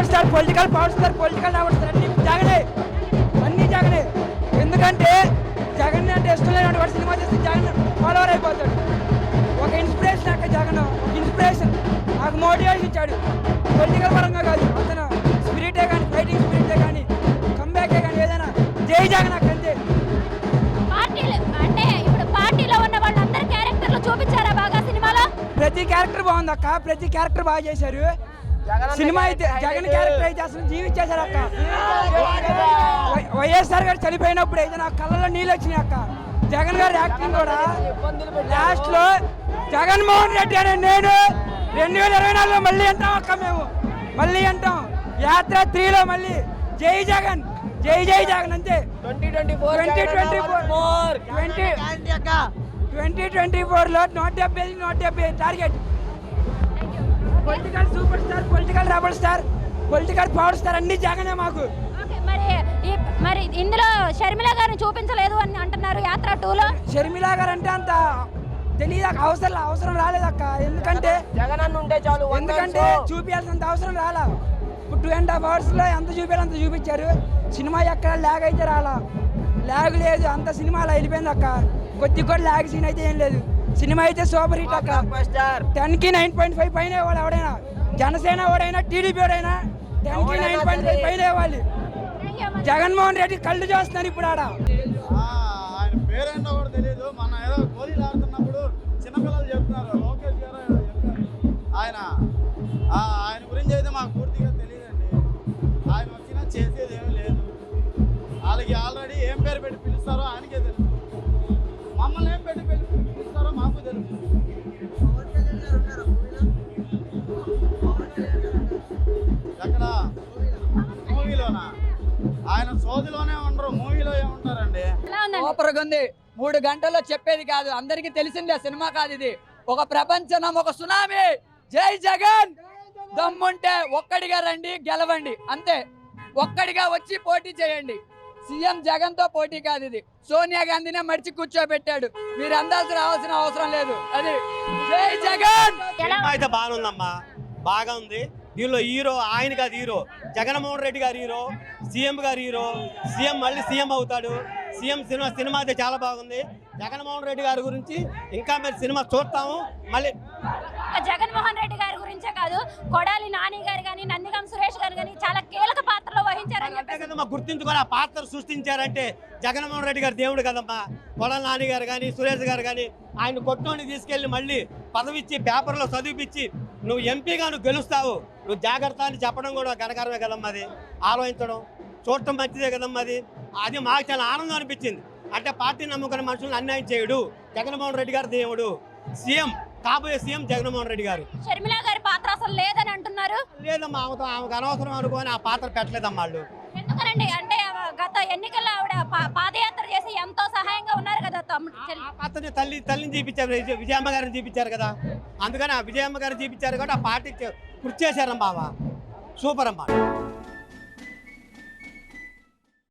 Star, political power star, political power star అన్ని జగనే. ఎందుకంటే జగన్ అంటే ఇష్టం లేని వాడు సినిమా చేస్తే జగన్ ఫాలోవర్ అయిపోతాడు. ఒక ఇన్స్పిరేషన్ అక్క జగన్, ఒక ఇన్స్పిరేషన్ నాకు మోటివేషన్ ఇచ్చాడు. పొలిటికల్ పరంగా కాదు, అతను స్పిరిటే కానీ, ఫైటింగ్ స్పిరిటే కానీ, కంబ్యాకే కానీ ఏదైనా జై జగన్ అక్క అంతే. అంటే ఇప్పుడు పార్టీలో ఉన్న వాళ్ళందరూ క్యారెక్టర్లు చూపించారా బాగా సినిమాలో? ప్రతి క్యారెక్టర్ బాగుంది అక్క, ప్రతి క్యారెక్టర్ బాగా చేశారు. సినిమా అయితే జగన్ క్యారెక్టర్ అయితే అసలు జీవించేశారు అక్క. వైఎస్ఆర్ గారు చనిపోయినప్పుడు అయితే నాకు కళ్ళలో నీళ్ళు వచ్చినాయి అక్క. జగన్ గారి యాక్టింగ్ కూడా లాస్ట్ లో జగన్మోహన్ రెడ్డి అనే నేను 2024లో మళ్ళీ అంటాం అక్క, మేము మళ్ళీ అంటాం. యాత్ర 3లో మళ్ళీ జై జగన్, జై జై జగన్ అంతే. 2024లో 170 target. Political super star, political rebel star, political power star అన్ని జగనే మాకు. మరి ఇందులో షర్మిల గారిని చూపించలేదు అని అంటున్నారు యాత్ర 2లో. షర్మిల గారు అంటే అంత తెలియదు, అవసరం రాలేదక్క. ఎందుకంటే చూపించాల్సినంత అవసరం రాలా. ఇప్పుడు 2.5 అవర్స్లో ఎంత చూపించాలి అంత చూపించారు. సినిమా ఎక్కడ ల్యాగ్ అయితే రాలా, ల్యాగ్ లేదు. అంత సినిమా అలా వెళ్ళిపోయింది అక్క. కొద్దిగా కూడా ల్యాగ్ సీన్ అయితే ఏం లేదు. సినిమా అయితే సూపర్ హిట్ అక్క. 10కి 9.5 పైన ఇవ్వాలి ఎవడైనా, జనసేన ఎవడైనా, టీడీపీ ఎవడైనా 10కి 9.5 పైన ఇవ్వాలి. జగన్మోహన్ రెడ్డి కళ్ళు చేస్తున్నారు ఇప్పుడు ఆడ. ఆయన పేరేంటో కూడా తెలియదు. మన ఏదో గోళీలు ఆడుతున్నప్పుడు చిన్నపిల్లలు చెప్తున్నారు, లోకేష్ గారు ఆయన గురించి అయితే మాకు పూర్తిగా తెలియదండి. ఆయన వచ్చినా చేసేది ఏమీ లేదు. వాళ్ళకి ఆల్రెడీ ఏం పేరు పెట్టి పిలుస్తారో ఆయనకే తెలుసు. మమ్మల్ని ఏం పెట్టి పిలుస్తారో మాకు తెలుసు. ఎక్కడ మూవీలోనా? ఆయన సోదిలోనే ఉండరు, మూవీలో ఏముంటారండి. సూపర్గా ఉంది. 3 గంటల్లో చెప్పేది కాదు, అందరికీ తెలిసిందే సినిమా కాదు ఇది. ఒక ప్రపంచం, ఒక సునామీ. జై జగన్. దమ్ముంటే ఒక్కడిగా రండి, గెలవండి అంతే. ఒక్కడిగా వచ్చి పోటీ చేయండి. సీఎం జగన్ తో పోటీ కాదు ఇది. సోనియా గాంధీనే మడిచి కూర్చోబెట్టాడు. మీరు అందాల్సి రావాల్సిన అవసరం లేదు. అది జై జగన్. అయితే బాగుందమ్మా, బాగా ఉంది. దీనిలో హీరో ఆయన కాదు, హీరో జగన్మోహన్ రెడ్డి గారు హీరో, సీఎం గారు హీరో. సీఎం మళ్ళీ సీఎం అవుతాడు. సీఎం సినిమా అయితే చాలా బాగుంది. జగన్మోహన్ రెడ్డి గారి గురించి ఇంకా మీరు సినిమా చూస్తాము. మళ్ళీ జగన్మోహన్ రెడ్డి గారి గురించే కాదు, కొడాలి నాని గారు కానీ, నందిగం సురేష్ గారు కానీ చాలా కీలక పాత్రలో వహించారని కదమ్మా గుర్తించుకొని ఆ పాత్ర సృష్టించారంటే జగన్మోహన్ రెడ్డి గారు దేవుడు కదమ్మా. కొడాలి నాని గారు కానీ, సురేష్ గారు కానీ ఆయన కొట్టుని తీసుకెళ్లి మళ్ళీ పదవి ఇచ్చి పేపర్లో చదివిపించి నువ్వు ఎంపీగా నువ్వు గెలుస్తావు, నువ్వు జాగ్రత్త అని చెప్పడం కూడా ఘనకారమే కదమ్మా. అది ఆలోచించడం చూడటం మంచిదే కదమ్మా. అది మాకు చాలా ఆనందం అనిపించింది. అంటే పార్టీ నమ్ముకున్న మనుషులను అన్యాయం చేయడు జగన్మోహన్ రెడ్డి గారు దేవుడు. సీఎం కాబోయే సీఎం జగన్మోహన్ రెడ్డి గారు. షర్మిల గారి పాత్ర అసలు లేదని అంటున్నారు. లేదమ్మా, ఆమెకు అనవసరం అనుకోని ఆ పాత్ర పెట్టలేదమ్మా వాళ్ళు. ఎందుకనండి అంటే గత ఎన్నికల్లో ఆవిడ పాదయాత్ర చేసి ఎంతో సహాయంగా ఉన్నారు కదా. ఆ పాత్రని తల్లిని చూపించారు, విజయమ్మ గారిని చూపించారు కదా. అందుకని ఆ విజయమ్మ గారిని చూపించారు కాబట్టి ఆ పార్టీకి కృషి చేశారమ్మా. సూపర్ అమ్మా.